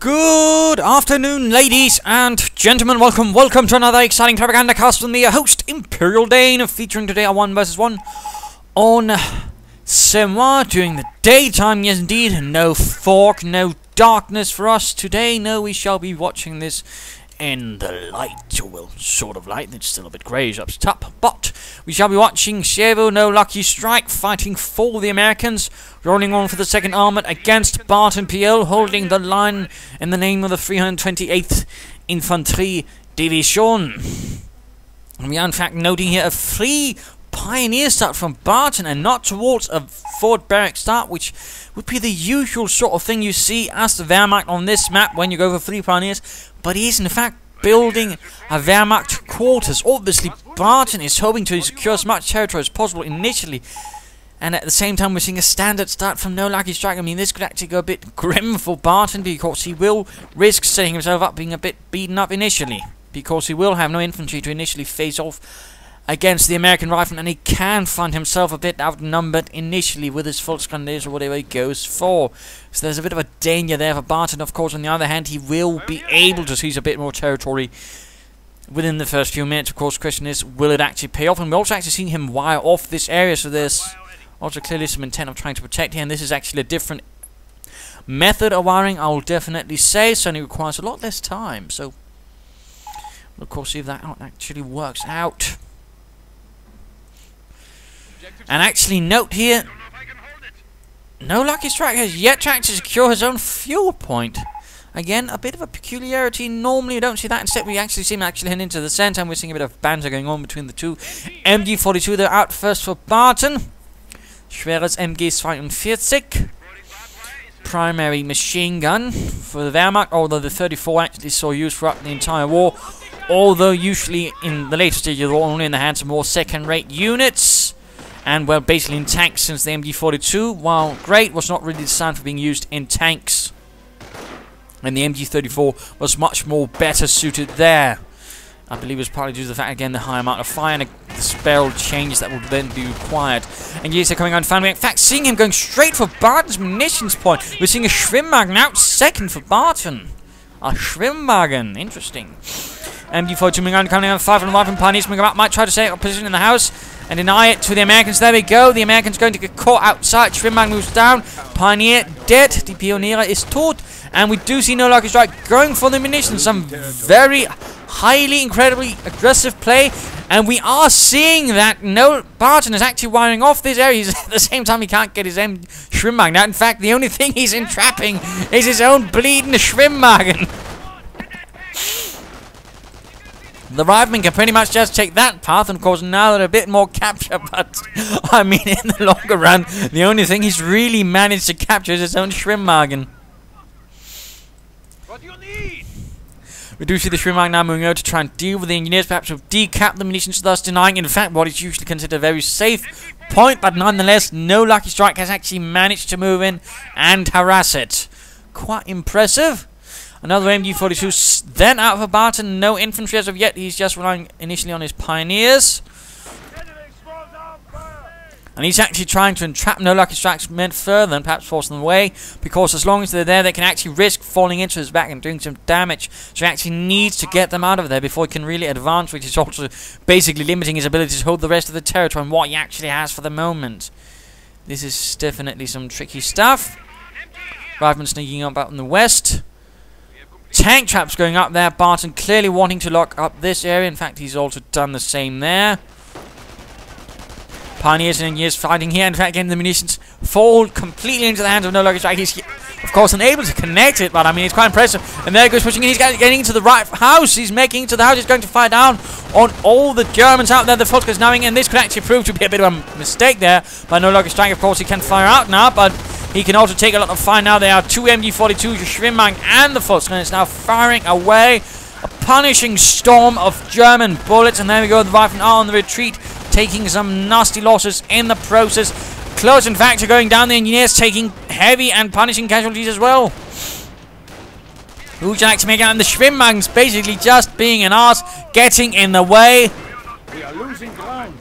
Good afternoon, ladies and gentlemen. Welcome to another exciting Propagandacast with me, your host, Imperial Dane, featuring today a 1 vs 1 on Semois during the daytime. Yes, indeed. No fog, no darkness for us today. No, we shall be watching this in the light, or well, sort of light. It's still a bit greyish up top, but we shall be watching Semois, NoLuckystrike fighting for the Americans, rolling on for the 2nd Armoured against BartonPL, holding the line in the name of the 328th Infantrie Division. And we are in fact noting here a free pioneer start from Barton and not towards a Fort Barrack start, which would be the usual sort of thing you see as the Wehrmacht on this map when you go for free pioneers. But he is in fact building a Wehrmacht quarters. Obviously, Barton is hoping to secure as much territory as possible initially, and at the same time we're seeing a standard start from NoLuckystrike. I mean, this could actually go a bit grim for Barton, because he will risk setting himself up being a bit beaten up initially, because he will have no infantry to initially face off against the American rifleman, and he can find himself a bit outnumbered initially with his false grenadiers or whatever he goes for. So there's a bit of a danger there for Barton. Of course, on the other hand, he will be able to seize a bit more territory within the first few minutes. Of course, the question is, will it actually pay off? And we're also actually seeing him wire off this area, so there's also clearly some intent of trying to protect here, and this is actually a different method of wiring, I will definitely say. Certainly requires a lot less time, so we'll of course see if that actually works out. And actually note here, NoLuckystrike has yet to actually secure his own fuel point. Again, a bit of a peculiarity. Normally you don't see that. Instead we actually see him heading into the center, and we're seeing a bit of banter going on between the two. MG42, they're out first for Barton. Schweres MG42. Primary machine gun for the Wehrmacht, although the 34 actually saw use throughout the entire war. Although usually in the later stages of the war only in the hands of more second-rate units. And, well, basically in tanks, since the MG42, while great, was not really designed for being used in tanks. And the MG34 was much more better suited there. I believe it was partly due to the fact, again, the high amount of fire and the barrel changes that would then be required. And yes, they're coming on finally. In fact, seeing him going straight for Barton's munitions point. We're seeing a Schwimmwagen out second for Barton. A Schwimmwagen. Interesting. MG42 coming on 5 on 5 and Pioneers might try to stay up position in the house and deny it to the Americans. There we go. The Americans going to get caught outside. Schwimmwagen moves down. Pioneer dead. The Pionier is tot. And we do see NoLuckystrike going for the munitions. Some very highly, incredibly aggressive play. And we are seeing that Barton is actually wiring off this area. At the same time, he can't get his Schwimmwagen out. In fact, the only thing he's entrapping is his own bleeding Schwimmwagen. The riflemen can pretty much just take that path, and of course now they're a bit more capture, but I mean in the longer run, the only thing he's really managed to capture is his own Schwimmwagen. What do you need? We do see the Schwimmwagen now moving over to try and deal with the engineers, perhaps with decap the munitions, thus denying in fact what is usually considered a very safe point, but nonetheless NoLuckystrike has actually managed to move in and harass it. Quite impressive. Another MG42 then out for Barton. No infantry as of yet. He's just relying initially on his pioneers. And he's actually trying to entrap NoLuckystrike's men further and perhaps force them away. Because as long as they're there, they can actually risk falling into his back and doing some damage. So he actually needs to get them out of there before he can really advance, which is also basically limiting his ability to hold the rest of the territory and what he actually has for the moment. This is definitely some tricky stuff. Rifleman sneaking up out in the west. Tank traps going up there. Barton clearly wanting to lock up this area. In fact, he's also done the same there. Pioneers and engineers fighting here. In fact, again, the munitions fall completely into the hands of NoLuckystrike. He's, of course, unable to connect it, but I mean, it's quite impressive. And there he goes pushing in. He's getting into the right house. He's making it to the house. He's going to fire down on all the Germans out there. The falters now in, and this could actually prove to be a bit of a mistake there by NoLuckystrike. Of course, he can fire out now, but he can also take a lot of fire now. There are two MG42s, the Schwimmwagen and the falters, and it's now firing away. A punishing storm of German bullets, and there we go. The riflemen are on the retreat, taking some nasty losses in the process. Close, in fact, to going down. The engineers taking heavy and punishing casualties as well. Who should actually make out? And the Schwimmwagen's basically just being an arse, getting in the way. We are losing ground.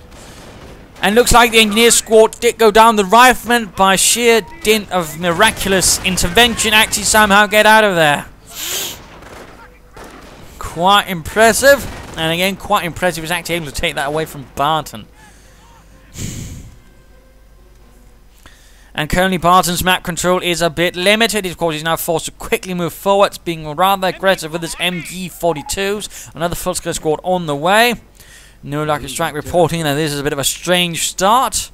And looks like the engineer squad did go down. The riflemen, by sheer dint of miraculous intervention, actually somehow get out of there. Quite impressive. And again, quite impressive. He was actually able to take that away from Barton. And currently Barton's map control is a bit limited. Of course, he's now forced to quickly move forwards, being rather aggressive with his MG42s. Another full scale squad on the way. NoLuckystrike reporting that this is a bit of a strange start.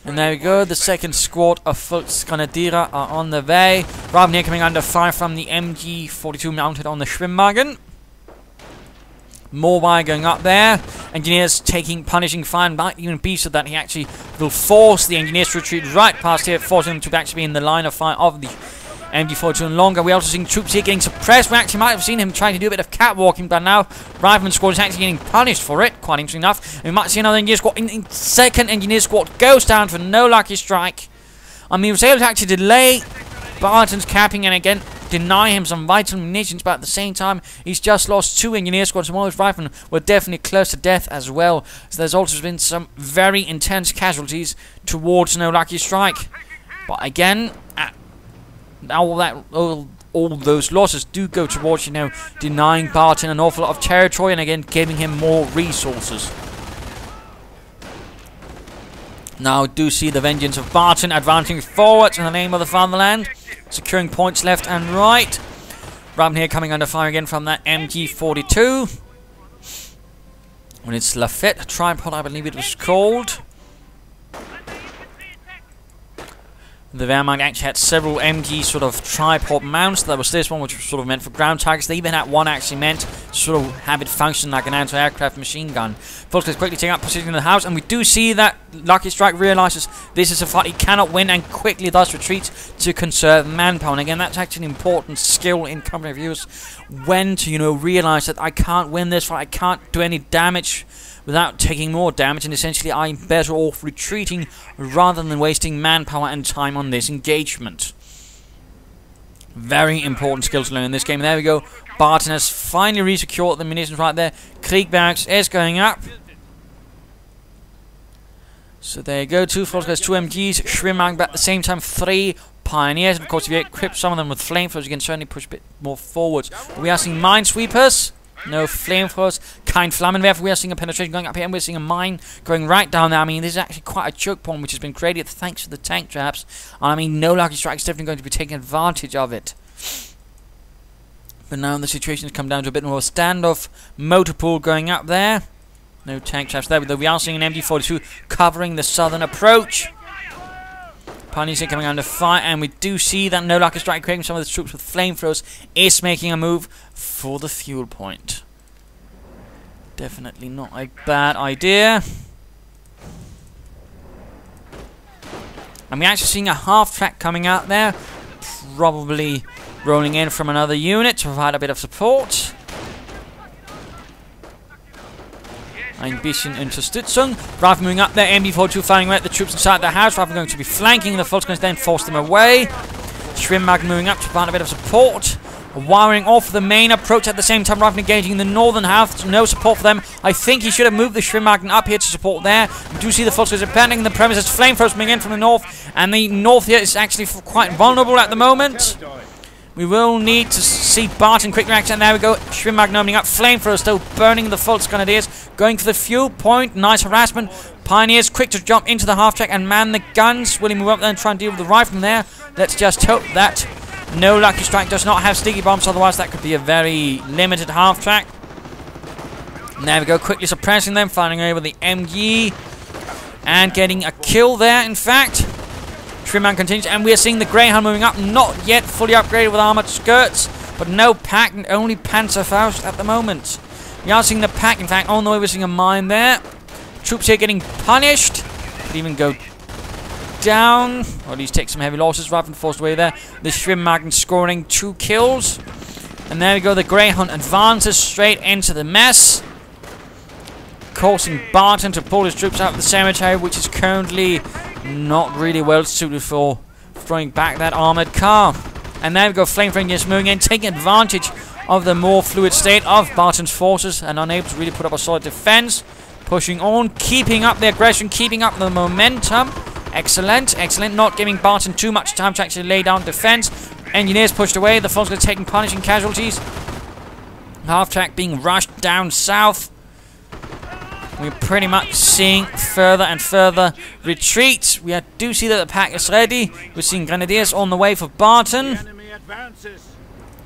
And there we go, the second squad of Volksgrenadiere are on the way. Ravnier coming under fire from the MG42 mounted on the Schwimmwagen. More wire going up there. Engineers punishing fire, might even be so that he actually will force the engineers to retreat right past here, forcing them to actually be in the line of fire of the MG42 and longer. We're also seeing troops here getting suppressed. We actually might have seen him trying to do a bit of catwalking, but now Rifleman squad is actually getting punished for it. Quite interesting enough. And we might see another engineer squad. Second engineer squad goes down for NoLuckystrike. I mean, he was able to actually delay Barton's capping and again deny him some vital munitions, but at the same time he's just lost 2 engineer squads. Some of those riflemen were definitely close to death as well. So there's also been some very intense casualties towards NoLuckystrike. But again, all those losses do go towards, you know, denying Barton an awful lot of territory and again giving him more resources. Now do see the vengeance of Barton advancing forwards in the name of the fatherland, securing points left and right. Ravnier coming under fire again from that MG42. When it's Lafette tripod, I believe it was called. The Wehrmacht actually had several MG sort of tripod mounts. There was this one which was sort of meant for ground targets. They even had one actually meant to sort of have it function like an anti-aircraft machine gun. Volkswagen quickly taking up position in the house, and we do see that Luckystrike realizes this is a fight he cannot win and quickly thus retreats to conserve manpower. And again, that's actually an important skill in company reviews, when to, you know, realize that I can't win this fight, I can't do any damage without taking more damage, and essentially I'm better off retreating rather than wasting manpower and time on this engagement. Very important skill to learn in this game. And there we go. Barton has finally re-secured the munitions right there. Krieg barracks is going up. So there you go. 2 Volkswagens, 2 MGs, Schwimmwagen, but at the same time 3 Pioneers. And of course, if you equip some of them with flamethrowers, you can certainly push a bit more forwards. But we are seeing minesweepers. No flamethrowers. Kein Flammenwerfer. We are seeing a penetration going up here, and we're seeing a mine going right down there. I mean, this is actually quite a choke point which has been created thanks to the tank traps. And I mean, NoLuckystrike is definitely going to be taking advantage of it. But now the situation has come down to a bit more of a standoff. Motor pool going up there. No tank traps there, though we are seeing an MG42 covering the southern approach. Pioneers coming under fire, and we do see that NoLuckystrike, creating some of the troops with flamethrowers, is making a move for the fuel point. Definitely not a bad idea. And we're actually seeing a half-track coming out there, probably rolling in from another unit to provide a bit of support. Ein bisschen Unterstützung. Rifle moving up there, MG42 firing away at the troops inside the house. Rifle going to be flanking the Volkswagens, then force them away. Schwimmwagen moving up to provide a bit of support. Wiring off the main approach at the same time. Rifle engaging the northern half. No support for them. I think he should have moved the Schwimmwagen up here to support there. We do see the Volkswagens abandoning the premises. Flamethrowers coming in from the north. And the north here is actually quite vulnerable at the moment. We will need to see Barton quick reaction. And there we go. Schwimmwagen opening up. Flamethrowers still burning the Volksgrenadiers. Going for the fuel point. Nice harassment. Pioneers quick to jump into the half-track and man the guns. Will he move up there and try and deal with the rifleman there? Let's just hope that NoLuckystrike does not have sticky bombs. Otherwise, that could be a very limited half-track. And there we go. Quickly suppressing them. Firing over the MG. And getting a kill there, in fact. Schwimmwagen continues, and we're seeing the Greyhound moving up, not yet fully upgraded with armoured skirts, but no pack, and only Panzerfaust at the moment. We are seeing the pack, in fact, on the way we're seeing a mine there. Troops here getting punished, could even go down, or at least take some heavy losses rather than forced away there. The Schwimmwagen scoring 2 kills, and there we go, the Greyhound advances straight into the mess, causing Barton to pull his troops out of the cemetery, which is currently not really well suited for throwing back that armoured car. And there we go, flamethrowing just moving in, taking advantage of the more fluid state of Barton's forces and unable to really put up a solid defense. Pushing on, keeping up the aggression, keeping up the momentum. Excellent, excellent. Not giving Barton too much time to actually lay down defense. Engineers pushed away. The Falters taking punishing casualties. Half-track being rushed down south. We're pretty much seeing further and further retreats. We do see that the pack is ready. We're seeing Grenadiers on the way for Barton.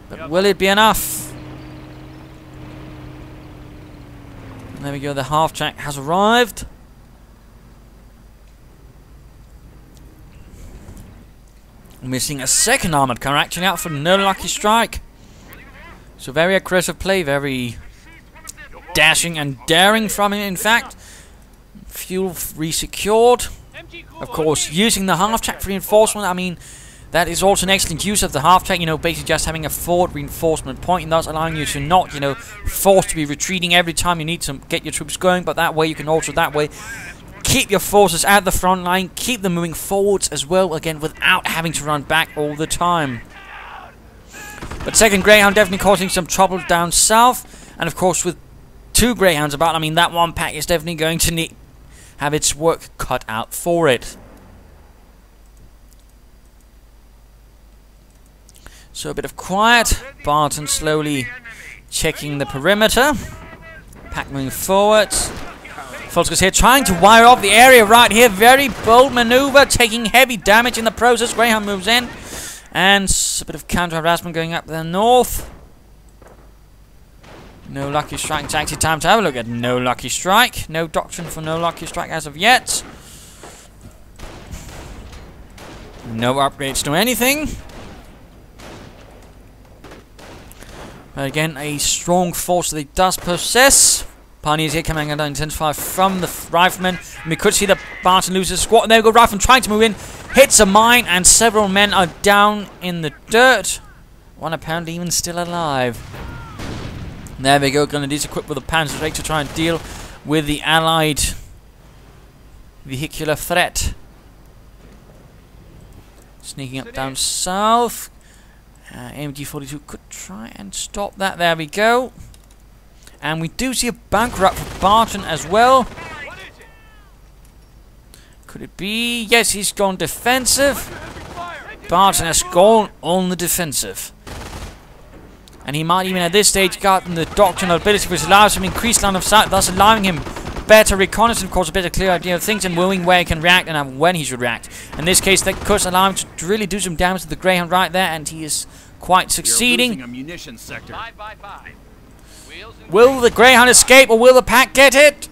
But will it be enough? And there we go, the half-track has arrived. And we're seeing a second armoured car actually out for NoLuckystrike. So very aggressive play, very dashing and daring from it, in fact. Fuel re-secured. Of course, using the half-track for reinforcement, I mean, that is also an excellent use of the half-track, you know, basically just having a forward reinforcement point, and thus allowing you to not, you know, forced to be retreating every time you need to get your troops going, but that way you can also, keep your forces at the front line, keep them moving forwards as well, again, without having to run back all the time. But second Greyhound definitely causing some trouble down south, and of course with two Greyhounds about, I mean, that one pack is definitely going to have its work cut out for it. So a bit of quiet. Barton slowly checking the perimeter. Pack moving forward. Falters here trying to wire off the area right here. Very bold maneuver, taking heavy damage in the process. Greyhound moves in. And a bit of counter-harassment going up there north. NoLuckystrike. It's actually time to have a look at NoLuckystrike. No doctrine for NoLuckystrike as of yet. No upgrades to anything. But again, a strong force that he does possess. Pioneers here coming under intensify from the riflemen. And we could see that Barton loses a squad. And there we go, Rifleman trying to move in. Hits a mine, and several men are down in the dirt. One apparently even still alive. And there we go, Grenadiers equipped with a Panzers to try and deal with the allied vehicular threat. Sneaking up down south. MG42 could try and stop that. There we go. And we do see a bunker up for Barton as well. Could it be? Yes, he's gone defensive. Barton has gone on the defensive. And he might even at this stage gotten the doctrinal ability which allows him increased line of sight, thus allowing him better reconnaissance, of course, a better clear idea of things and knowing where he can react and when he should react. In this case, that could allow him to really do some damage to the Greyhound right there, and he is quite succeeding. Will the Greyhound escape, or will the pack get it?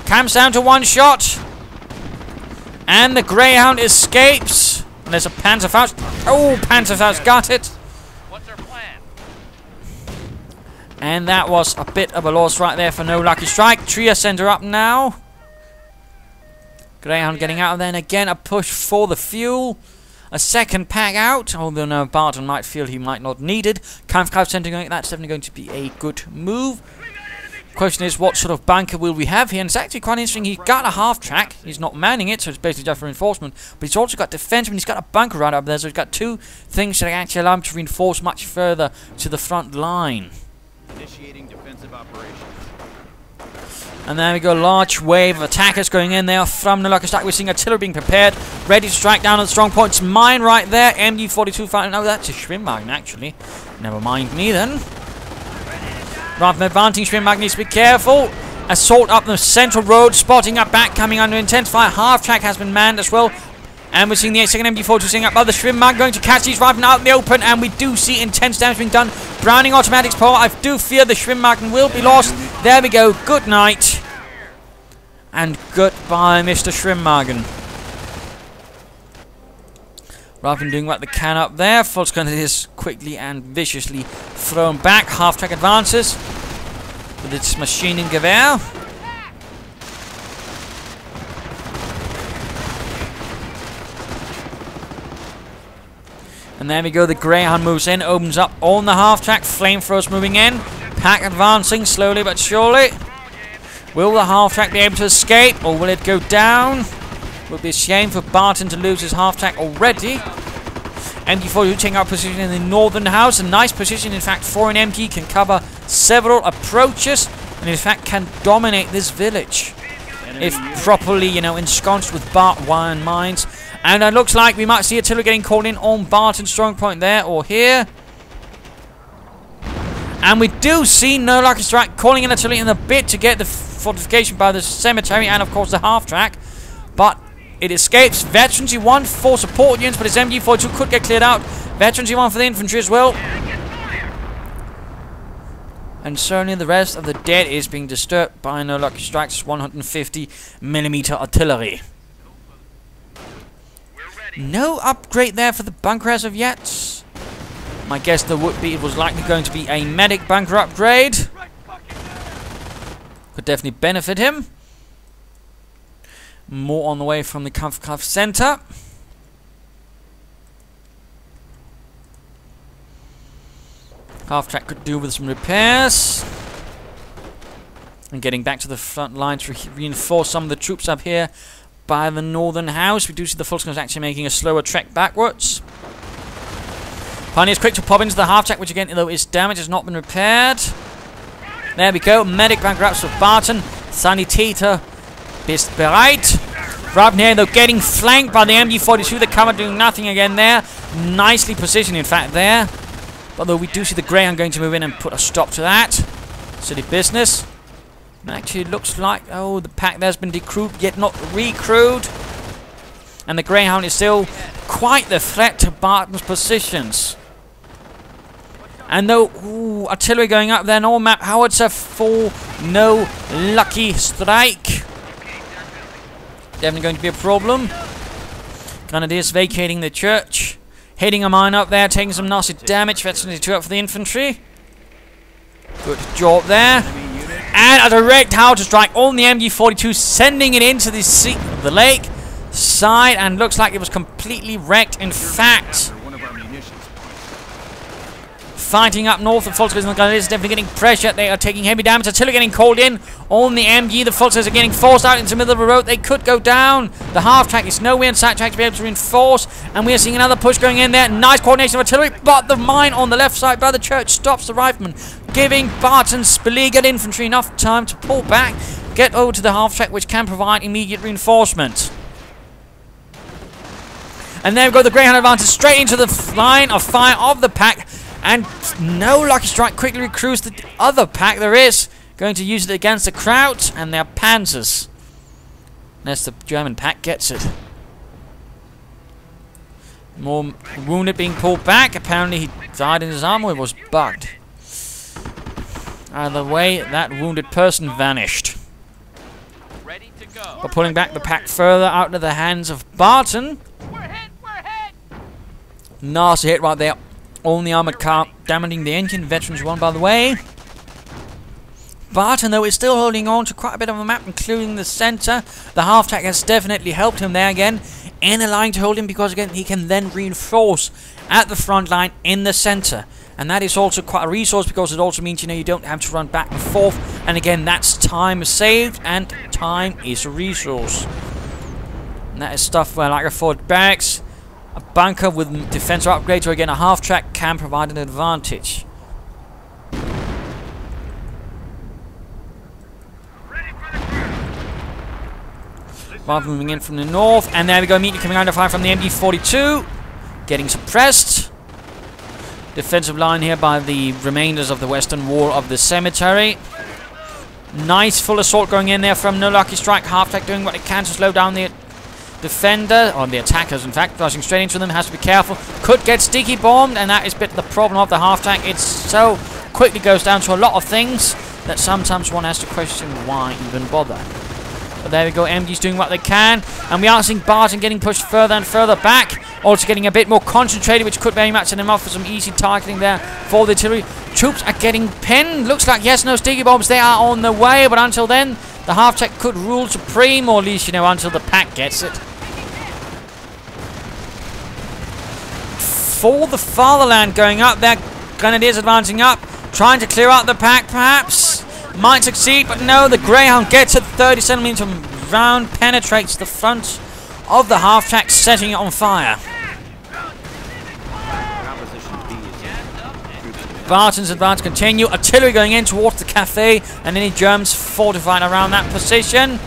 Comes down to one shot. And the Greyhound escapes. And there's a Panzerfaust. Oh, Panzerfaust got it. What's our plan? And that was a bit of a loss right there for NoLuckystrike. Tria send her up now. Greyhound getting out of there, and again a push for the fuel. A second pack out, although now Barton might feel he might not need it. Kampfkraft Center going, that's definitely going to be a good move. Question is, what sort of bunker will we have here? And it's actually quite interesting. He's got a half-track. He's not manning it, so it's basically just reinforcement. But he's also got defenseman. He's got a bunker right up there, so he's got two things that actually allow him to reinforce much further to the front line. Initiating defensive operations. And there we go, large wave of attackers going in there from NoLuckystrike. We're seeing artillery being prepared, ready to strike down on the strong points. Mine right there, MG42 fighting. No, that's a Schwimmwagen actually. Never mind me then. Rather than advancing, Schwimmwagen needs to be careful. Assault up the central road, spotting up back, coming under intense fire. Half track has been manned as well. And we're seeing the 2nd MG42 sitting up by the Schwimmwagen, going to catch these riflemen out in the open. And we do see intense damage being done. Browning automatics power. I do fear the Schwimmwagen will be lost. There we go. Good night. And goodbye, Mr. Schwimmwagen. Rather than doing what they can up there, False is quickly and viciously thrown back. Half-track advances with its machining gewehr. And there we go, the Greyhound moves in, opens up on the half-track. Flamethrowers moving in. Pack advancing slowly but surely. Will the half-track be able to escape, or will it go down? It would be a shame for Barton to lose his half-track already. MG42 taking up position in the northern house. A nice position, in fact, for an MG. Can cover several approaches, and in fact can dominate this village. if properly, you know, ensconced with barbed wire and mines. And it looks like we might see artillery getting called in on Barton's strong point there or here. And we do see NoLuckystrike calling in artillery in a bit to get the fortification by the cemetery and, of course, the half-track. But it escapes. Veterans E1 for support units, but his MG42 could get cleared out. Veterans E1 for the infantry as well. And certainly the rest of the dead is being disturbed by NoLuckystrike's 150mm artillery. No upgrade there for the bunker as of yet. My guess there would be, it was likely going to be a medic bunker upgrade. Could definitely benefit him. More on the way from the Kampfkraft Center. Half-track could do with some repairs. And getting back to the front line to reinforce some of the troops up here by the northern house. We do see the Falters actually making a slower trek backwards. Pioneer's quick to pop into the half-track, which again, though its damage has not been repaired. There we go. Medic bunker ups for Barton. Sanitäter bist bereit. Right here, though, getting flanked by the MG42. The cover doing nothing again there. Nicely positioned, in fact, there. Although we do see the Greyhound going to move in and put a stop to that. Silly business. And actually, it looks like, oh, the pack there's been decrewed, yet not recrewed. And the Greyhound is still quite the threat to Barton's positions. And though, ooh, artillery going up there, no map howitzer for NoLuckystrike. Definitely going to be a problem. Grenadiers vacating the church. Hitting a mine up there, taking some nasty damage. Veterans 2 up for the infantry. Good job there. And a direct howitzer strike on the MG42, sending it into the sea, the lake side, and looks like it was completely wrecked. In fact, fighting up north, the Falters and the Grenadiers are definitely getting pressure. They are taking heavy damage. Artillery getting called in on the MG. The Falters are getting forced out into the middle of the road. They could go down. The half-track is nowhere in sight track to be able to reinforce. And we are seeing another push going in there. Nice coordination of artillery, but the mine on the left side by the church stops the riflemen, giving Barton's beleaguered infantry enough time to pull back, get over to the half-track, which can provide immediate reinforcement. And there we go, the Greyhound advances straight into the line of fire of the pack. And NoLuckystrike quickly recruits the other pack there is. Going to use it against the Kraut and their Panzers. Unless the German pack gets it. More wounded being pulled back. Apparently he died in his armor. It was bugged. Either way, that wounded person vanished. Ready to go. But pulling back the pack further out into the hands of Barton. We're hit. Nasty hit right there on the armored car, damaging the engine. Veterans won, by the way. Barton, though, is still holding on to quite a bit of a map, including the center. The half-track has definitely helped him there again, in allowing to hold him, because again he can then reinforce at the front line in the center. And that is also quite a resource, because it also means, you know, you don't have to run back and forth. And again, that's time saved, and time is a resource. And that is stuff where, like a forward barracks, a bunker with defensive upgrades, or again a half-track can provide an advantage. Rather moving in from the north, and there we go, immediately coming under fire from the MG42, getting suppressed. Defensive line here by the remainders of the western wall of the cemetery. Nice full assault going in there from NoLuckystrike. Half-track doing what it can to slow down the defender, or the attackers in fact, rushing straight into them. Has to be careful. Could get sticky bombed, and that is a bit the problem of the half-track. It so quickly goes down to a lot of things that sometimes one has to question why even bother. But there we go, MG's doing what they can, and we are seeing Barton getting pushed further and further back, also getting a bit more concentrated, which could very much set him off for some easy targeting there for the artillery. Troops are getting pinned. Looks like, yes, no sticky bombs, they are on the way, but until then, the half-track could rule supreme, or at least, you know, until the pack gets it. For the fatherland going up there, Grenadiers advancing up, trying to clear out the pack, perhaps. Might succeed, but no, the Greyhound gets a 30cm round, penetrates the front of the half-track, setting it on fire. Barton's advance continue. Artillery going in towards the cafe, and any Germans fortified around that position.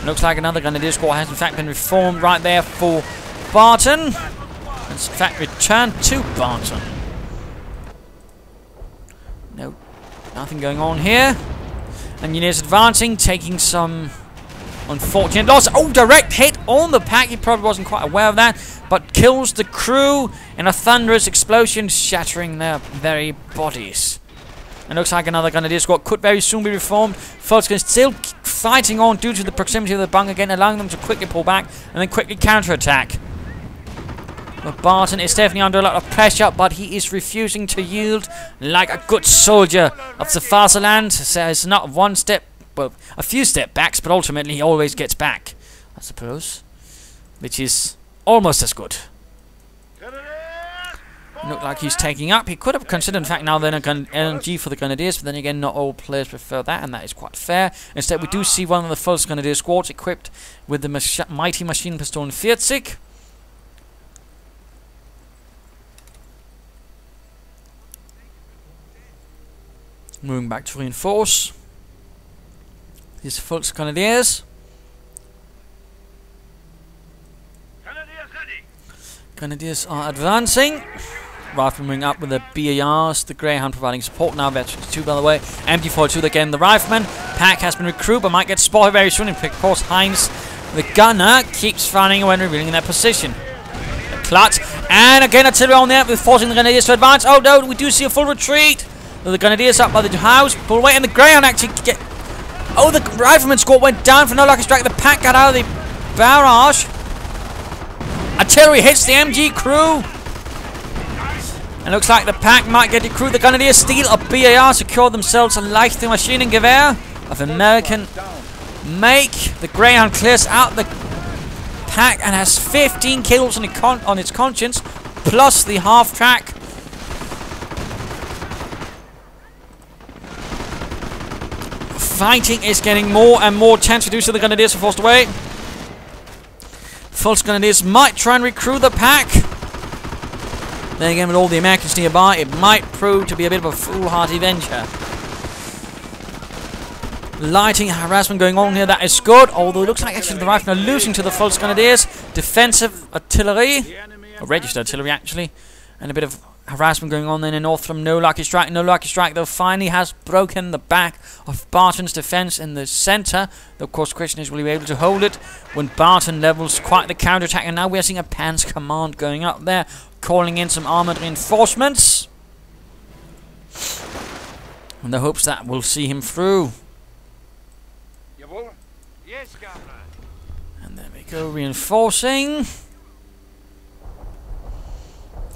Looks like another grenadier squad has in fact been reformed right there for Barton. It's in fact returned to Barton. No, nothing going on here. Engineers advancing, taking some unfortunate loss. Oh, direct hit on the pack. He probably wasn't quite aware of that, but kills the crew in a thunderous explosion, shattering their very bodies. It looks like another grenadier squad could very soon be reformed. Falters still fighting on due to the proximity of the bunker again, allowing them to quickly pull back and then quickly counterattack. But Barton is definitely under a lot of pressure, but he is refusing to yield like a good soldier of the fatherland. So it's not one step, well, a few step backs, but ultimately he always gets back, I suppose, which is almost as good. Look like he's taking up. He could have considered, in fact, now then a LMG for the Grenadiers, but then again, not all players prefer that, and that is quite fair. Instead, we do see one of the first Grenadier squads equipped with the mighty machine pistol 40. Moving back to reinforce. These Volks Grenadiers. Grenadiers are advancing. Riflemen moving up with the BARs. The Greyhound providing support now. Veterans 2, by the way. MG42 again. The Rifleman. Pack has been recruited but might get spotted very soon. And of course, Heinz, the gunner, keeps firing when revealing their position. The Klutz. And again, artillery on there with forcing the Grenadiers to advance. Oh no, we do see a full retreat. The Grenadiers up by the house. Pull away, and the Greyhound actually get. Oh, the Rifleman squad went down for NoLuckystrike. The Pack got out of the barrage. Artillery hits the MG crew. And looks like the Pack might get the crew. The Grenadiers steal a BAR, secure themselves a Leichter Maschinengewehr of American make. The Greyhound clears out the Pack and has 15 kills on its conscience, plus the half-track. Fighting is getting more and more tense. Reduced to the Grenadiers are forced away. False Grenadiers might try and recruit the Pack. Then again, with all the Americans nearby, it might prove to be a bit of a foolhardy venture. Lighting harassment going on here, that is good. Although it looks like actually the Riflemen are losing to the False Grenadiers. Defensive artillery, or registered artillery actually, and a bit of harassment going on then in north from NoLuckystrike. NoLuckystrike, though, finally has broken the back of Barton's defense in the center. Though, of course, the question is, will he be able to hold it when Barton levels quite the counterattack? And now we're seeing a Panzer command going up there, calling in some armored reinforcements. In the hopes that we'll see him through. And there we go, reinforcing.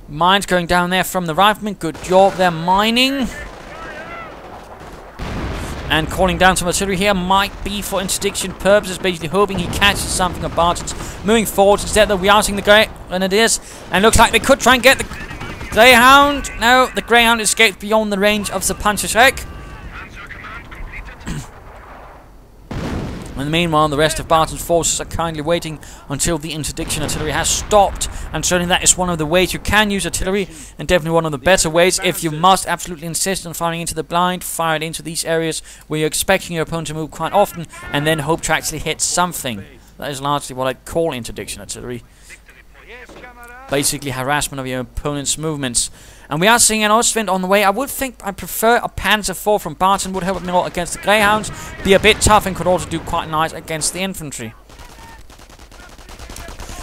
Mines going down there from the Riflemen. Good job, they're mining. And calling down some artillery here might be for interdiction purposes, basically hoping he catches something of Barton's. Moving forward, instead they're routing the Grenadiers. And looks like they could try and get the Greyhound. No, the Greyhound escaped beyond the range of the Panzers. And meanwhile, the rest of Barton's forces are kindly waiting until the interdiction artillery has stopped. And certainly that is one of the ways you can use artillery, and definitely one of the better ways. If you must absolutely insist on firing into the blind, fire it into these areas where you're expecting your opponent to move quite often, and then hope to actually hit something. That is largely what I'd call interdiction artillery. Basically harassment of your opponent's movements. And we are seeing an Ostwind on the way. I would think I prefer a Panzer IV from Barton. Would help me a lot against the Greyhounds. Be a bit tough and could also do quite nice against the infantry.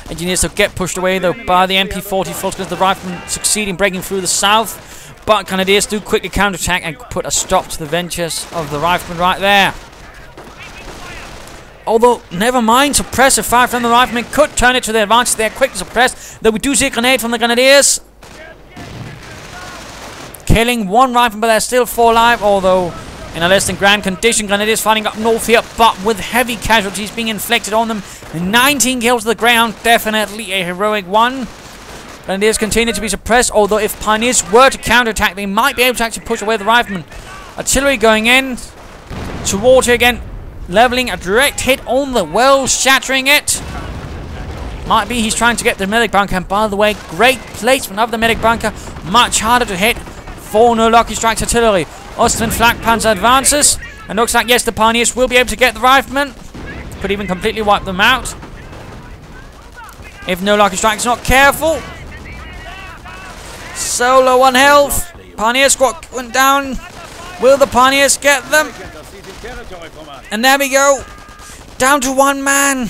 Engineers will get pushed away though by the MP40 Fulters because the Riflemen succeed in breaking through the south. But Grenadiers do quickly counterattack and put a stop to the ventures of the Riflemen right there. Although, never mind, suppressive fire from the Riflemen could turn it to their advantage. They're quick to suppress. Though we do see a grenade from the Grenadiers. Killing one Rifleman, but they're still 4 alive, although in a less than grand condition. Grenadiers fighting up north here, but with heavy casualties being inflicted on them. 19 kills to the Greyhound, definitely a heroic one. Grenadiers continue to be suppressed, although if Pioneers were to counterattack, they might be able to actually push away the Riflemen. Artillery going in towards here again, leveling a direct hit on the well, shattering it. Might be he's trying to get the medic bunker, and by the way, great placement of the medic bunker, much harder to hit for NoLuckystrike's artillery. Ostwind flak Panzer advances, and looks like, yes, the Pioneers will be able to get the Riflemen. Could even completely wipe them out. If NoLuckystrike's not careful. So low on health. Pioneer squad went down. Will the Pioneers get them? And there we go. Down to one man.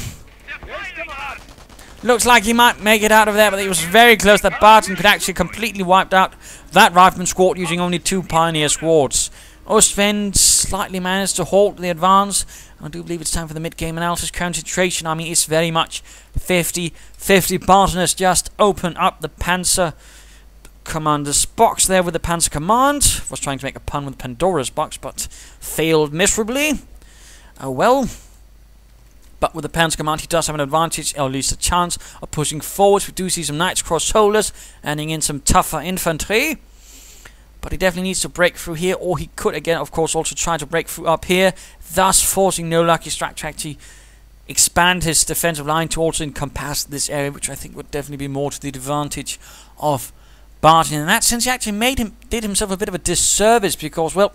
Looks like he might make it out of there, but it was very close that Barton could actually completely wipe out that rifleman squad using only 2 Pioneer squads. Ostwind slightly managed to halt the advance. I do believe it's time for the mid-game analysis. Concentration, I mean, it's very much 50-50. Barton has just opened up the Panzer commander's box there with the Panzer command. Was trying to make a pun with Pandora's box, but failed miserably. Oh well. But with the Panzer command, he does have an advantage, or at least a chance, of pushing forward. We do see some Knights Cross shoulders, adding in some tougher infantry. But he definitely needs to break through here, or he could again, of course, also try to break through up here, thus forcing NoLuckystrike to actually expand his defensive line to also encompass this area, which I think would definitely be more to the advantage of Barton. In that sense, he actually did himself a bit of a disservice because, well,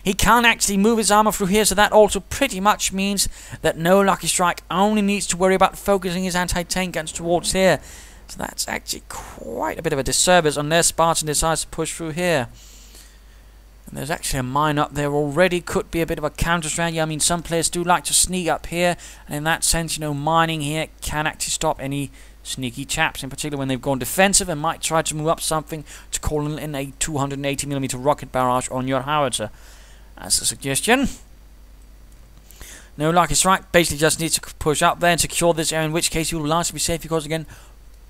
he can't actually move his armor through here, so that also pretty much means that NoLuckystrike only needs to worry about focusing his anti-tank guns towards here. So that's actually quite a bit of a disservice unless Barton decides to push through here. And there's actually a mine up there already. Could be a bit of a counter strategy. I mean, some players do like to sneak up here, and in that sense, you know, mining here can actually stop any sneaky chaps, in particular when they've gone defensive and might try to move up something to call in a 280mm rocket barrage on your howitzer. That's a suggestion. NoLuckystrike basically just needs to push up there and secure this area, in which case he will largely be safe because, again,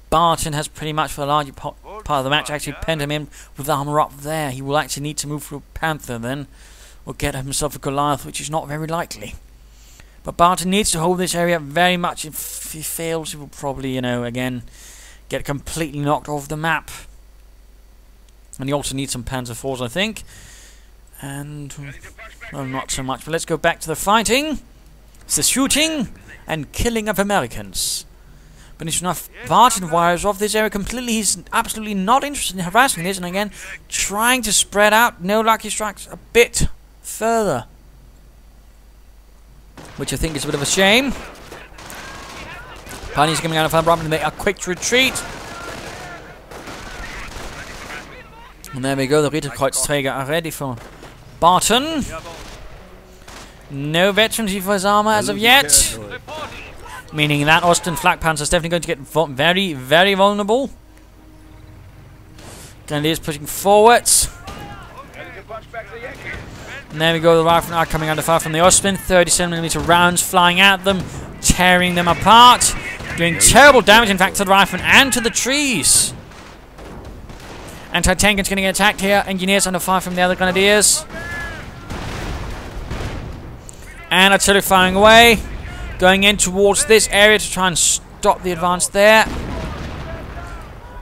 Barton has pretty much for the larger part of the match actually penned him in with armor up there. He will actually need to move through Panther then, or get himself a Goliath, which is not very likely. But Barton needs to hold this area very much. If he fails, he will probably, you know, again, get completely knocked off the map. And he also needs some Panzer IVs, I think. And, well, not so much. But let's go back to the fighting. It's the shooting and killing of Americans. But it's enough. Barton wires off this area completely. He's absolutely not interested in harassing this. And again, trying to spread out NoLuckystrike a bit further. Which I think is a bit of a shame. Pioneers coming out of Armoured to make a quick retreat. And there we go. The Ritterkreuzträger are ready for Barton. No veterancy for his armor as of yet. Meaning that Ostwind Flak Panzer is definitely going to get very, very vulnerable. Grenadiers pushing forwards. And there we go, the riflemen are coming under fire from the Ostwind. 37mm rounds flying at them, tearing them apart, doing terrible damage, in fact, to the riflemen and to the trees. Anti-tank is getting attacked here. Engineers under fire from the other Grenadiers. And artillery firing away. Going in towards this area to try and stop the advance there.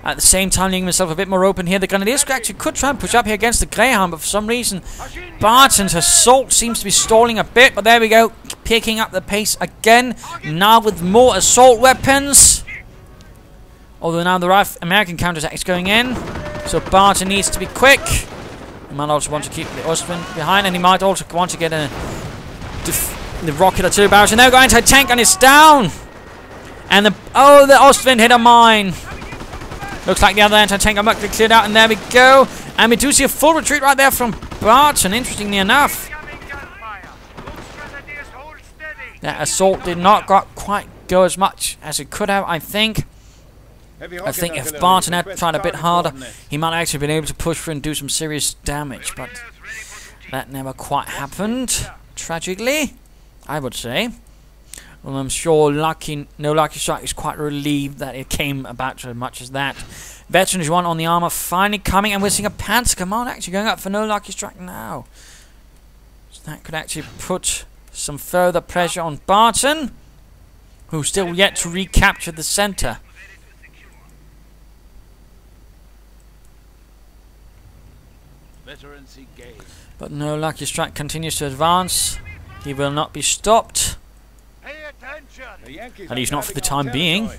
At the same time, leaving himself a bit more open here. The Grenadiers actually could try and push up here against the Greyhound, but for some reason, Barton's assault seems to be stalling a bit. But there we go, picking up the pace again. Now with more assault weapons. Although now the American counterattack is going in. So Barton needs to be quick. He might also want to keep the Ostwind behind, and he might also want to get the rocket artillery barrage. And now going to tank, and it's down. And the Ostwind hit a mine. Looks like the other anti-tank are much cleared out, and there we go. And we do see a full retreat right there from Barton, interestingly enough. That assault did not quite go as much as it could have, I think. I think if Barton had tried a bit harder, he might have actually been able to push through and do some serious damage, but that never quite happened, tragically, I would say. Well, I'm sure NoLuckystrike is quite relieved that it came about so much as that. Veterans 1 on the armor finally coming, and we're seeing a Panther command actually going up for NoLuckystrike now. So that could actually put some further pressure on Barton, who's still yet to recapture the center. But NoLuckystrike continues to advance. He will not be stopped. At least not for the time being.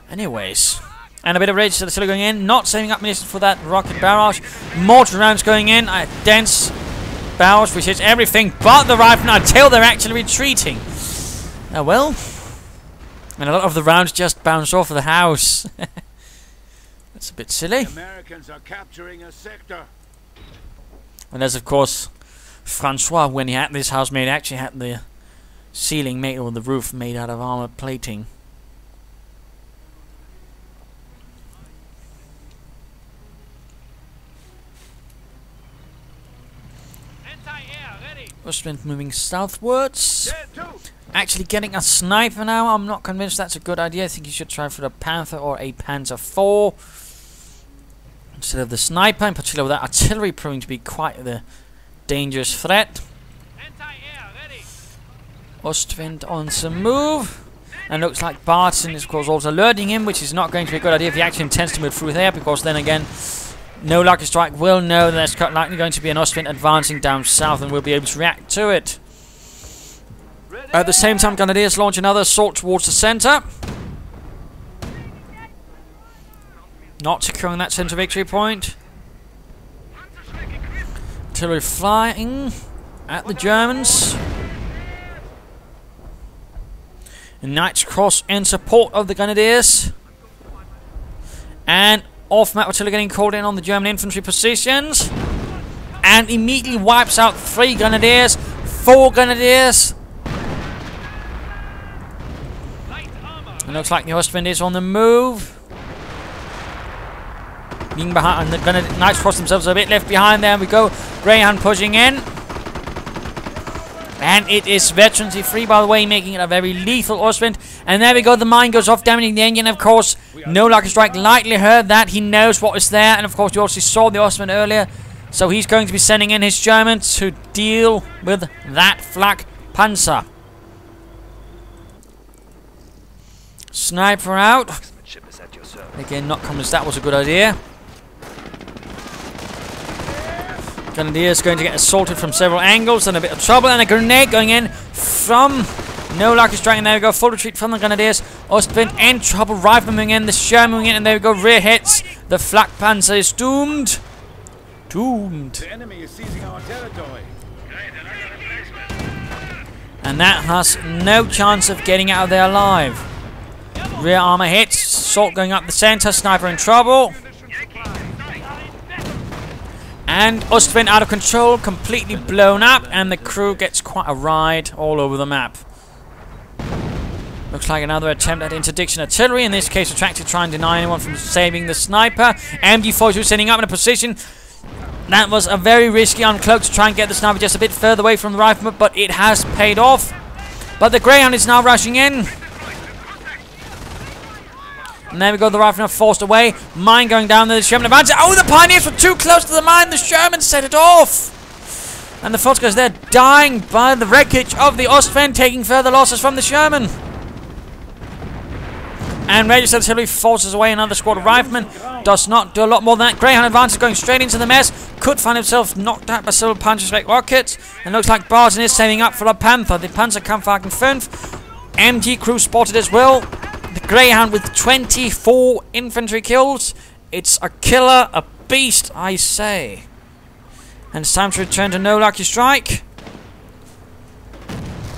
Anyways. And a bit of rage still going in. Not saving up munitions for that rocket barrage. Mortar rounds going in. A dense barrage which hits everything but the riflemen until they're actually retreating. Oh well. And a lot of the rounds just bounce off of the house. That's a bit silly. The Americans are capturing a sector. And there's of course Francois, when he had this house made, actually had the ceiling made, or the roof made out of armor plating. Anti-air, ready. Ostwind moving southwards. Actually getting a sniper now. I'm not convinced that's a good idea. I think you should try for a Panther or a Panzer IV instead of the sniper, in particular with that artillery proving to be quite the dangerous threat. Anti-air, ready. Ostwind on some move. And looks like Barton is of course also alerting him, which is not going to be a good idea if he actually intends to move through there, because then again NoLuckystrike will know that there's likely going to be an Ostwind advancing down south and will be able to react to it. At the same time, Grenadiers launch another assault towards the centre. Not securing that centre victory point. Artillery flying at the Germans. And Knights cross in support of the Grenadiers. And off-map artillery getting called in on the German infantry positions. And immediately wipes out 3 Grenadiers, 4 Grenadiers. It looks like the Ostwind is on the move. Being behind, and the Knights cross themselves a bit left behind. There we go. Greyhound pushing in. And it is veterancy free, by the way, making it a very lethal Ostwind. And there we go. The mine goes off, damaging the engine. Of course, NoLuckystrike lightly heard that. He knows what is there. And of course, you also saw the Ostwind earlier. So he's going to be sending in his Germans to deal with that flak Panzer. Sniper out. Again, not convinced that was a good idea. Grenadiers going to get assaulted from several angles, and a bit of trouble, and a grenade going in from NoLuckystrike, and there we go, full retreat from the Grenadiers. Ostwind in trouble, rifle moving in, the Sherman moving in, and there we go, rear hits. The flak Panzer is doomed. Doomed. The enemy is seizing our territory. And that has no chance of getting out of there alive. Rear armor hits, assault going up the centre, sniper in trouble. And Ostwind out of control, completely blown up, and the crew gets quite a ride all over the map. Looks like another attempt at interdiction artillery, in this case attracted to try and deny anyone from saving the sniper. MG42 sitting up in a position. That was a very risky uncloak to try and get the sniper just a bit further away from the rifleman, but it has paid off. But the Greyhound is now rushing in. And there we go, the rifleman forced away. Mine going down there, the Sherman advances. Oh, the Pioneers were too close to the mine. The Sherman set it off. And the Falters there dying by the wreckage of the Ostwind, taking further losses from the Sherman. And Register Artillery forces away another squad of riflemen. Does not do a lot more than that. Greyhound advances, going straight into the mess. Could find himself knocked out by several Panzers rockets. And looks like Barton is saving up for a Panther. The Panzerkampfwagen 5. MG crew spotted as well. The Greyhound with 24 infantry kills. It's a killer, a beast, I say. And it's time to return to NoLuckystrike.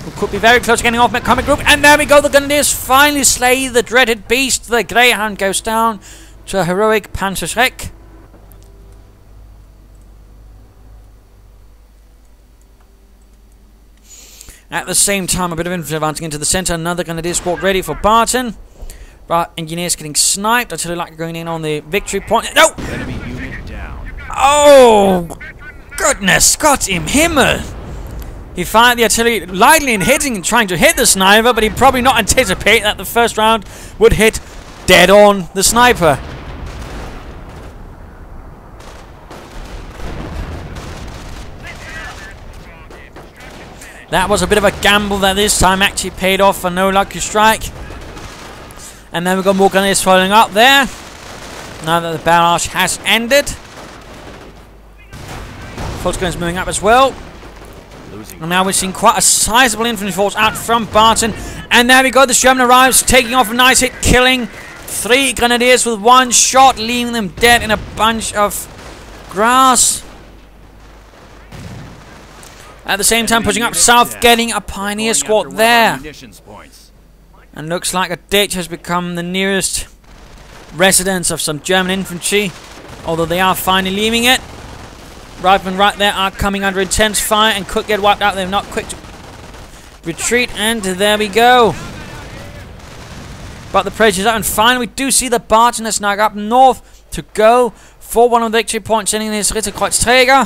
We could be very close to getting off McCormick Group. And there we go, the Grenadiers finally slay the dreaded beast. The Greyhound goes down to a heroic Panzers wreck. At the same time, a bit of infantry advancing into the centre. Another Grenadier squad ready for Barton. But engineers getting sniped. Artillery like going in on the victory point. No! Enemy unit down. Oh! Goodness, Gott im Himmel! He fired the artillery lightly and hitting and trying to hit the sniper, but he probably not anticipate that the first round would hit dead on the sniper. That was a bit of a gamble that this time actually paid off for NoLuckystrike. And then we've got more Grenadiers following up there. Now that the barrage has ended. Force guns moving up as well. And now we're seeing quite a sizable infantry force out from Barton. And there we go, the Sherman arrives, taking off a nice hit, killing 3 Grenadiers with 1 shot, leaving them dead in a bunch of grass. At the same time, pushing up south, getting a pioneer squad there. And looks like a ditch has become the nearest residence of some German infantry, although they are finally leaving it. Riflemen right there are coming under intense fire and could get wiped out. They're not quick to retreat, and there we go. But the pressure's up, and finally we do see the Barton has now up north to go for one of the victory points, sending his Ritterkreuzträger.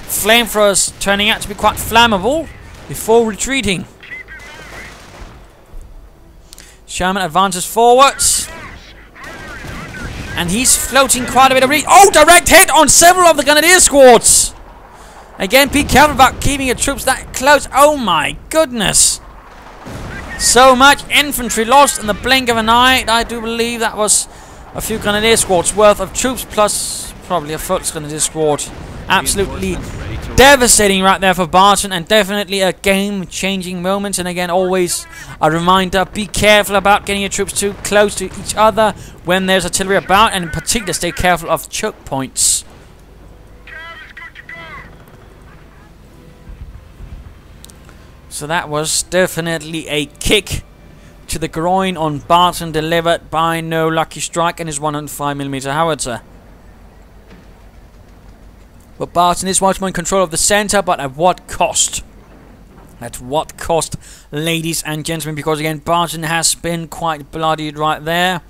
Flamethrowers turning out to be quite flammable before retreating. Sherman advances forwards. And he's floating quite a bit of reach. Oh, direct hit on several of the Grenadier squads. Again, be careful about keeping your troops that close. Oh my goodness. So much infantry lost in the blink of an eye. I do believe that was a few Grenadier squads worth of troops, plus probably a foot Grenadier squad. Absolutely devastating right there for Barton, and definitely a game-changing moment. And again, always a reminder, be careful about getting your troops too close to each other when there's artillery about, and in particular stay careful of choke points. So that was definitely a kick to the groin on Barton, delivered by NoLuckystrike and his 105mm howitzer. But Barton is much more in control of the center, but at what cost? At what cost, ladies and gentlemen? Because again, Barton has been quite bloodied right there.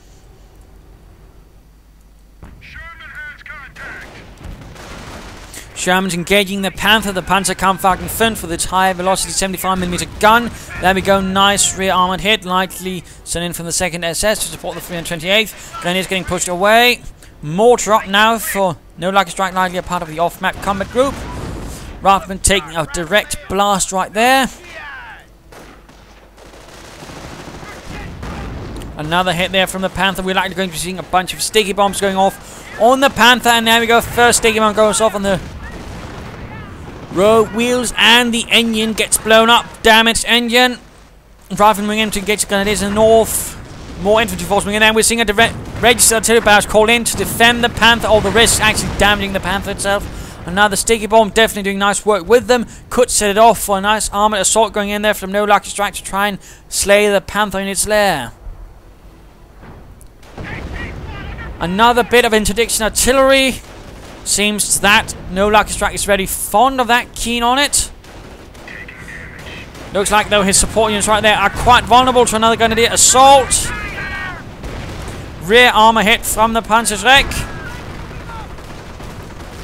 Sherman's engaging the Panther, the Panzerkampfwagen 5 with its high velocity 75mm gun. There we go, nice rear armored hit, likely sent in from the 2nd SS to support the 328th. Grenadiers getting pushed away. Mortar up now for NoLuckystrike, likely a part of the off-map combat group. Rifleman taking a direct blast right there. Another hit there from the Panther. We're likely going to be seeing a bunch of sticky bombs going off on the Panther. And there we go, first sticky bomb goes off on the row wheels, and the engine gets blown up. Damaged engine. Rifleman moving in to engage the Grenadiers in the north. More infantry force moving in, and we're seeing a direct registered artillery barrage called in to defend the Panther. All the risk actually damaging the Panther itself. Another sticky bomb, definitely doing nice work with them. Could set it off for a nice armored assault going in there from NoLuckystrike to try and slay the Panther in its lair. Another bit of interdiction artillery. Seems that NoLuckystrike is very fond of that, keen on it. Looks like though his support units right there are quite vulnerable to another Grenadier assault. Rear armor hit from the Panzers wreck.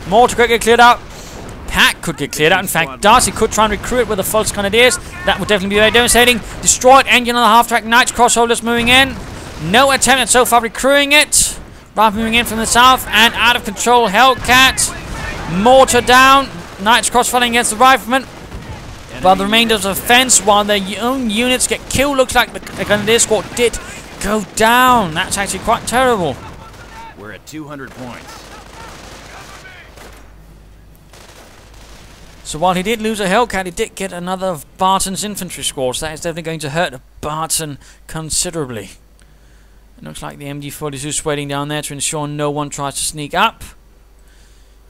Mortar could get cleared out. Pack could get cleared out. In fact, Darcy could try and recruit it with the false Grenadiers. That would definitely be very devastating. Destroyed engine on the half-track. Knights crossholders moving in. No attempt at so far recruiting it. Rifle moving in from the south, and out of control Hellcat. Mortar down. Knights cross-fighting against the riflemen. While the remainder of the fence, while their own units get killed. Looks like the Grenadier squad did go down. That's actually quite terrible. We're at 200 points. So while he did lose a Hellcat, he did get another of Barton's infantry squads. That is definitely going to hurt Barton considerably. It looks like the MG-42 is waiting down there to ensure no one tries to sneak up.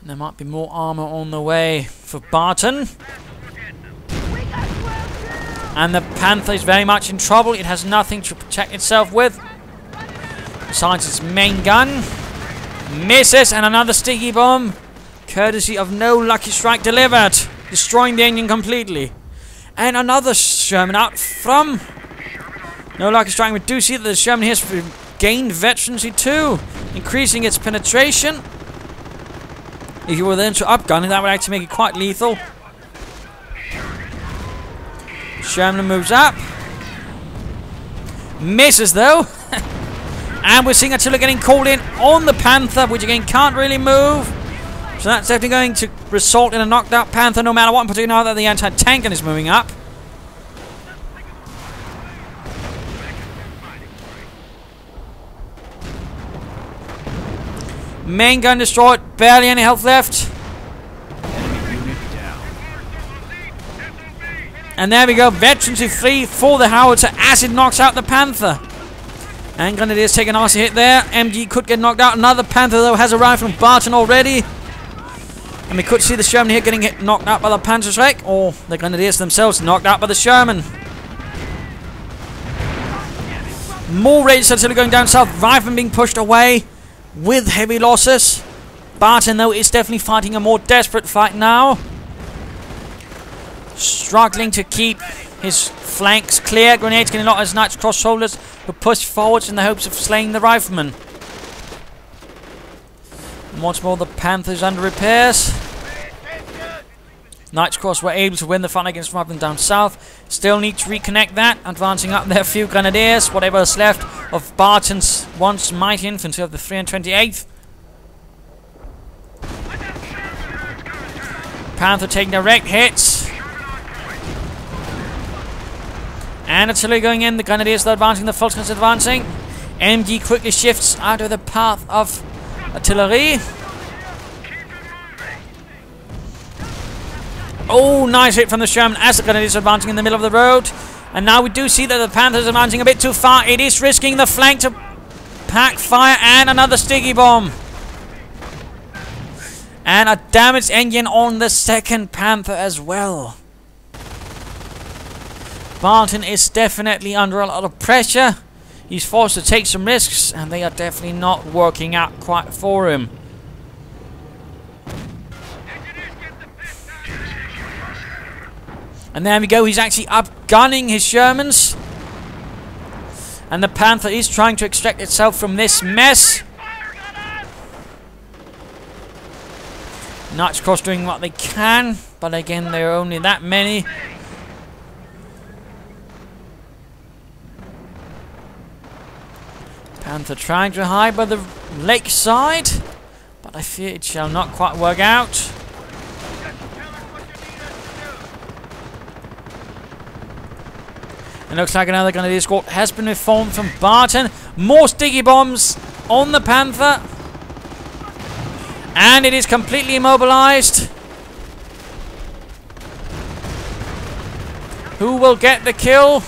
And there might be more armor on the way for Barton. And the Panther is very much in trouble. It has nothing to protect itself with besides its main gun. Misses, and another sticky bomb, courtesy of NoLuckystrike, delivered, destroying the engine completely. And another Sherman out from NoLuckystrike. We do see that the Sherman has gained veterancy too, increasing its penetration. If you were then to upgun it, that would actually make it quite lethal. Sherman moves up. Misses though. And we're seeing artillery getting called in on the Panther, which again can't really move. So that's definitely going to result in a knocked out Panther no matter what, in particular now that the anti-tank gun is moving up. Main gun destroyed, barely any health left. And there we go, veterancy free for the howitzer as it knocks out the Panther. And Grenadiers take a nasty hit there. MG could get knocked out. Another Panther though has arrived from Barton already. And we could see the Sherman here getting knocked out by the Panzers, or the Grenadiers themselves knocked out by the Sherman. More raids artillery going down south. Riflemen being pushed away with heavy losses. Barton, though, is definitely fighting a more desperate fight now. Struggling to keep his flanks clear. Grenades getting a lot of his Knights Cross soldiers who push forwards in the hopes of slaying the riflemen. And once more, the Panthers under repairs. Knights Cross were able to win the fight against riflemen down south. Still need to reconnect that. Advancing up their few Grenadiers. Whatever is left of Barton's once mighty infantry of the 328th. Panther taking direct hits. And artillery going in. The Grenadiers are advancing. The falters advancing. MG quickly shifts out of the path of artillery. Oh, nice hit from the Sherman as the Grenadiers are advancing in the middle of the road. And now we do see that the Panthers are advancing a bit too far. It is risking the flank to pack fire, and another sticky bomb. And a damaged engine on the second Panther as well. Barton is definitely under a lot of pressure. He's forced to take some risks, and they are definitely not working out quite for him. And there we go, he's actually upgunning his Shermans. And the Panther is trying to extract itself from this mess. Knights Cross doing what they can, but again, there are only that many. Panther trying to hide by the lakeside, but I fear it shall not quite work out. It looks like another Grenadier squad has been reformed from Barton. More sticky bombs on the Panther. And it is completely immobilized. Who will get the kill?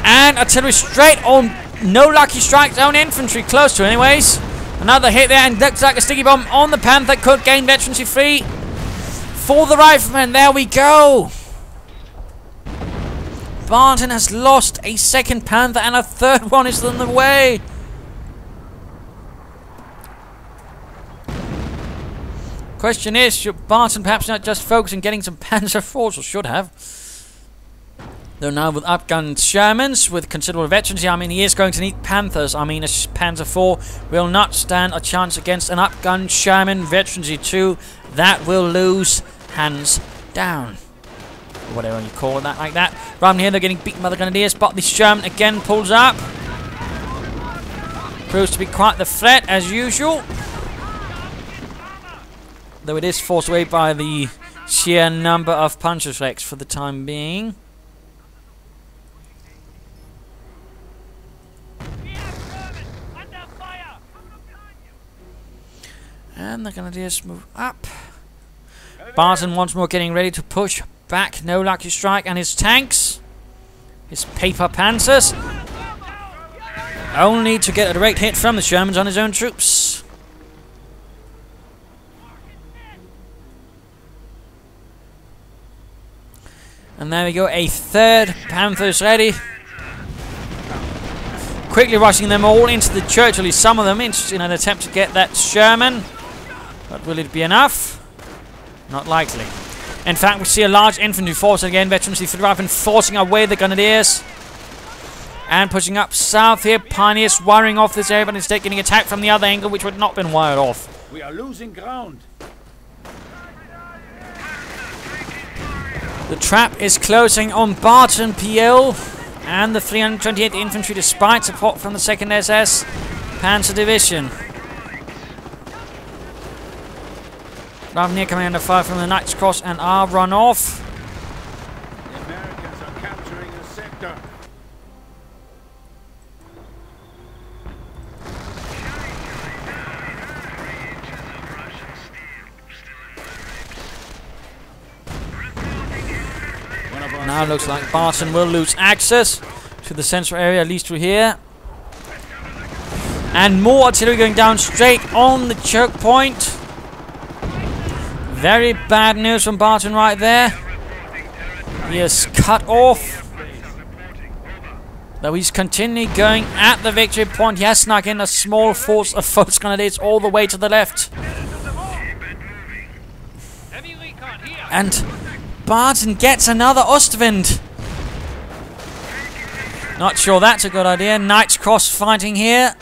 And artillery straight on NoLuckystrike's own infantry. Close to anyways. Another hit there, and looks like a sticky bomb on the Panther could gain veterancy free for the riflemen. There we go. Barton has lost a second Panther, and a third one is on the way. Question is, should Barton perhaps not just focus on getting some Panzer force, or should have? Though now with upgunned Shermans, with considerable veterans, I mean, he is going to need Panthers. I mean, a Panzer IV will not stand a chance against an upgunned Sherman veterancy 2. That will lose hands down. Whatever you call it, that like that. Right here, they're getting beaten by the Grenadiers, but the Sherman again pulls up. Proves to be quite the threat as usual. Though it is forced away by the sheer number of Panzers for the time being. And the Grenadiers move up. Barton once more getting ready to push back NoLuckystrike and his tanks. His paper Panzers. Only to get a direct hit from the Shermans on his own troops. And there we go, a third Panther's ready. Quickly rushing them all into the church, at least some of them, in an attempt to get that Sherman. But will it be enough? Not likely. In fact, we see a large infantry force again, veterans for the rifle, forcing away the Grenadiers. And pushing up south here, Pioneers wiring off this area, but instead getting attacked from the other angle, which would not have been wired off. We are losing ground. The trap is closing on BartonPL and the 328th Infantry, despite support from the 2nd SS Panzer Division. Near Commander 5 from the Knights Cross and are run off. The Americans are capturing the sector. Now it looks like Barton will lose access to the central area, at least through here. And more artillery going down straight on the choke point. Very bad news from Barton right there. He is cut off. Though he's continually going at the victory point. He has snuck in a small force of false grenadiers all the way to the left. And Barton gets another Ostwind. Not sure that's a good idea. Knights Cross fighting here.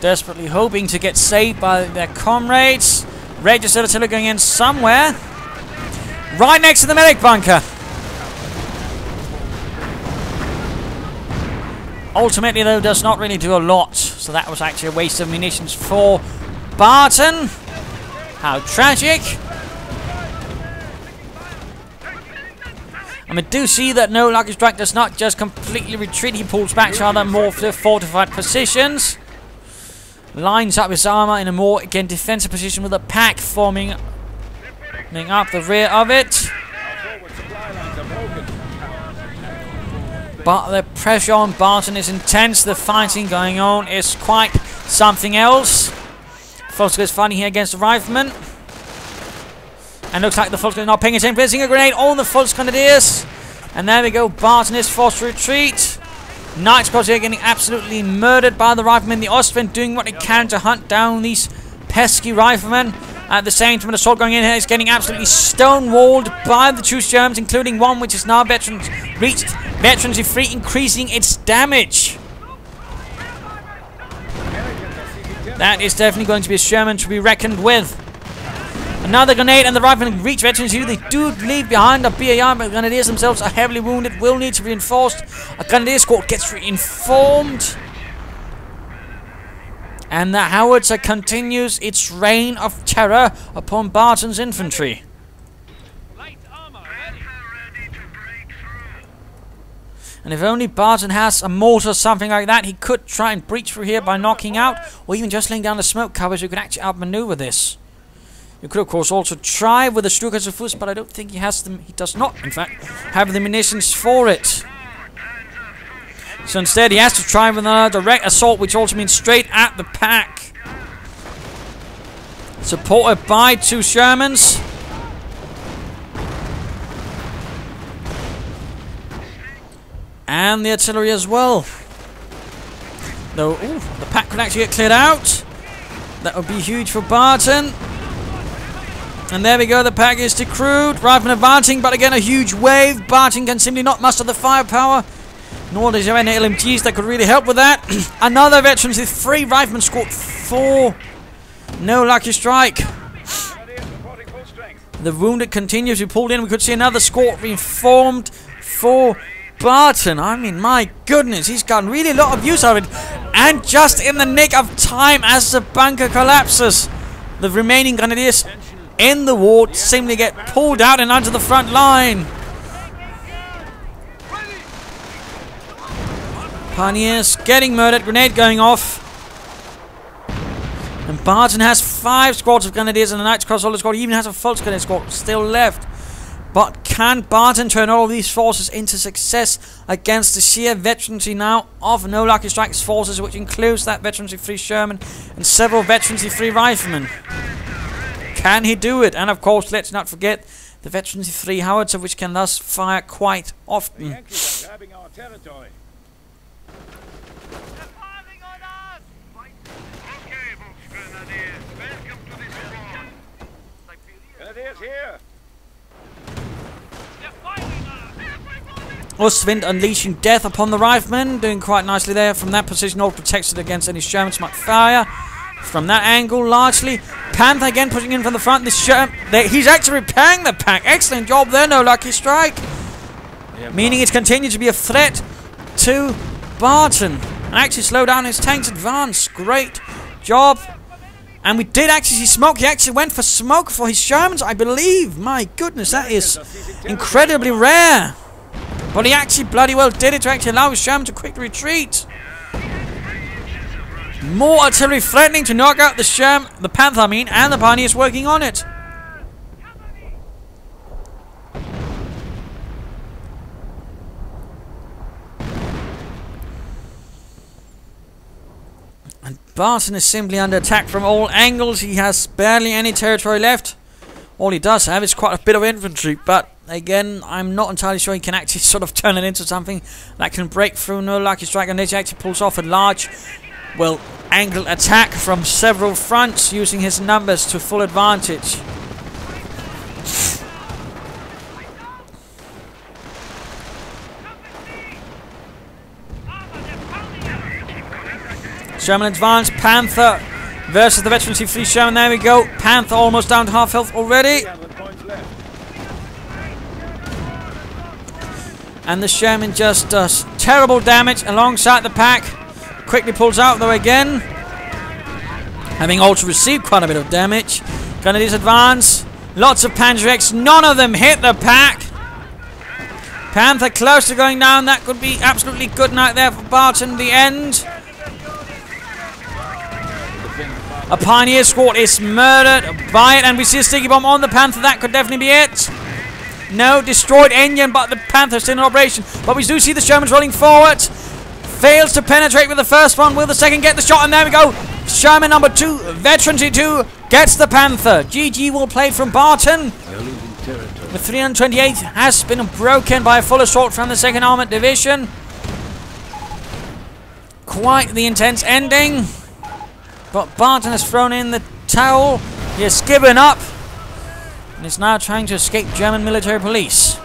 Desperately hoping to get saved by their comrades. Registered artillery going in somewhere. Right next to the medic bunker. Ultimately, though, does not really do a lot. So that was actually a waste of munitions for Barton. How tragic. And we do see that NoLuckystrike does not just completely retreat. He pulls back to other more fortified positions. Lines up his armor in a more, again, defensive position with a pack forming up the rear of it. But the pressure on Barton is intense. The fighting going on is quite something else. Falster is fighting here against the riflemen. And looks like the Falster is not paying attention. Placing a grenade on the Falster Grenadiers. And there we go. Barton is forced to retreat. Knights Cross here getting absolutely murdered by the riflemen. The Ostwind doing what they can to hunt down these pesky riflemen. At the same time, the assault going in here is getting absolutely stonewalled by the two Germans, including one which is now reached Veterans Free, increasing its damage. That is definitely going to be a Sherman to be reckoned with. Another grenade, and the riflemen reach Veterans Free. They do leave behind a BAR, but the Grenadiers themselves are heavily wounded, will need to be reinforced. A Grenadier squad gets reinformed. And the howitzer continues its reign of terror upon Barton's infantry. And if only Barton has a mortar or something like that, he could try and breach through here by knocking out, or even just laying down the smoke covers. You could actually outmaneuver this. You could, of course, also try with the Sturmgewehr, but I don't think he has them. He does not, in fact, have the munitions for it. So instead, he has to try with a direct assault, which also means straight at the pack. Supported by two Shermans. And the artillery as well. Though, ooh, the pack could actually get cleared out. That would be huge for Barton. And there we go, the pack is decrewed. Riflemen advancing, but again a huge wave. Barton can simply not muster the firepower. Nor does he have any LMGs that could really help with that. Another Veterans with 3 riflemen scored 4. NoLuckystrike. The wounded continues to be pulled in. We could see another squad reformed for Barton. I mean, my goodness, he's gotten really a lot of use out of it. And just in the nick of time as the bunker collapses, the remaining Grenadiers in the ward simply get pulled out and onto the front line. Pioneers getting murdered, grenade going off. And Barton has 5 squads of Grenadiers, and the Knights Cross Soldier squad even has a false Grenadier squad still left. But can Barton turn all of these forces into success against the sheer veterancy now of NoLuckystrike's forces, which includes that Veterans Free Sherman and several Veterans Free Riflemen? Can he do it? And of course, let's not forget the Veterans Free Howitzer, which can thus fire quite often. Here. Ostwind unleashing death upon the riflemen, doing quite nicely there from that position, all protected against any Shermans might fire. From that angle, largely. Panther again pushing in from the front. This he's actually repairing the pack. Excellent job there, NoLuckystrike. Yeah, meaning it's continued to be a threat to Barton. And actually slow down his tank's advance. Great job. And we did actually see smoke. He actually went for smoke for his Shermans, I believe. My goodness, that is incredibly rare. But he actually bloody well did it to actually allow his Sherman to quickly retreat. More artillery threatening to knock out the Panther, I mean, and the Pioneers working on it. And Barton is simply under attack from all angles. He has barely any territory left. all he does have is quite a bit of infantry, but again, I'm not entirely sure he can actually sort of turn it into something that can break through NoLuckystrike, and he actually pulls off a large, well, angled attack from several fronts, using his numbers to full advantage. Sherman advance, Panther versus the veteran Infantry Sherman. There we go. Panther almost down to half health already. And the Sherman just does terrible damage alongside the pack. Quickly pulls out though again, having also received quite a bit of damage. Grenadiers advance. Lots of Panzers. None of them hit the pack. Panther close to going down. That could be absolutely good night there for Barton. The end. A Pioneer squad is murdered by it, and we see a sticky bomb on the Panther. That could definitely be it. No, destroyed engine, but the Panther's still in operation. But we do see the Shermans rolling forward. Fails to penetrate with the first one. Will the second get the shot? And there we go. Sherman number 2, Veteran T2, gets the Panther. GG will play from Barton. The 328 has been broken by a full assault from the 2nd Armoured Division. Quite the intense ending. But Barton has thrown in the towel. He has given up and is now trying to escape German military police.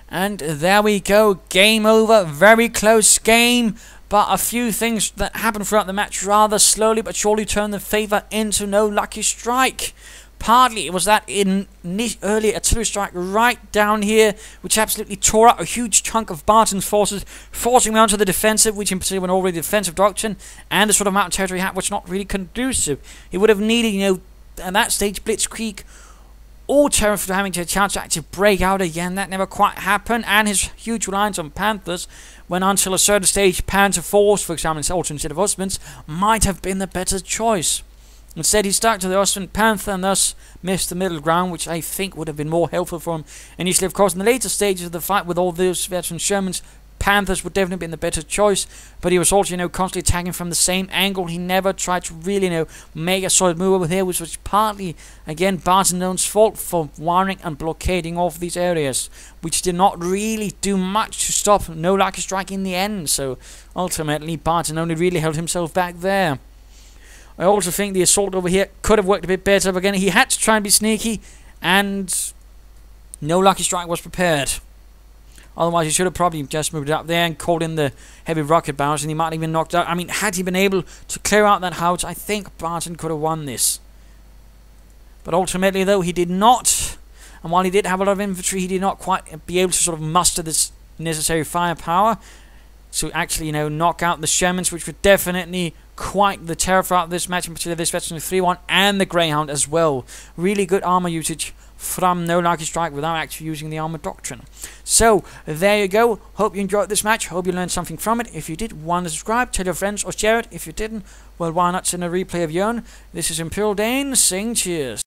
And there we go. Game over. Very close game. But a few things that happened throughout the match rather slowly but surely turned the favour into NoLuckystrike. Partly it was that early artillery strike right down here, which absolutely tore up a huge chunk of Barton's forces, forcing them onto the defensive, which in particular an already defensive doctrine, and the sort of mountain territory hat, which not really conducive. He would have needed, you know, at that stage, blitzkrieg, all terror for having a chance to actually break out again. That never quite happened, and his huge reliance on Panthers, when until a certain stage Panther force, for example, instead of Ostman's, might have been the better choice. Instead, he stuck to the Austrian Panther and thus missed the middle ground, which I think would have been more helpful for him initially. Of course, in the later stages of the fight with all those veteran Shermans, Panthers would definitely have been the better choice, but he was also, you know, constantly attacking from the same angle. He never tried to really, you know, make a solid move over here, which was partly, again, Barton's fault for wiring and blockading off these areas, which did not really do much to stop NoLuckystrike in the end. So ultimately, Barton only really held himself back there. I also think the assault over here could have worked a bit better, but again, he had to try and be sneaky, and NoLuckystrike was prepared. Otherwise, he should have probably just moved up there and called in the heavy rocket barrels, and he might have been knocked out. I mean, had he been able to clear out that house, I think Barton could have won this. But ultimately, though, he did not. And while he did have a lot of infantry, he did not quite be able to sort of muster this necessary firepower to actually, you know, knock out the Shermans, which were definitely quite the terror throughout this match, in particular this veteran 3-1 and the Greyhound as well. Really good armor usage from NoLuckystrike without actually using the armor doctrine. So there you go. Hope you enjoyed this match. Hope you learned something from it. If you did, want to subscribe, tell your friends or share it. If you didn't, well, why not send a replay of your own? This is Imperial Dane saying cheers.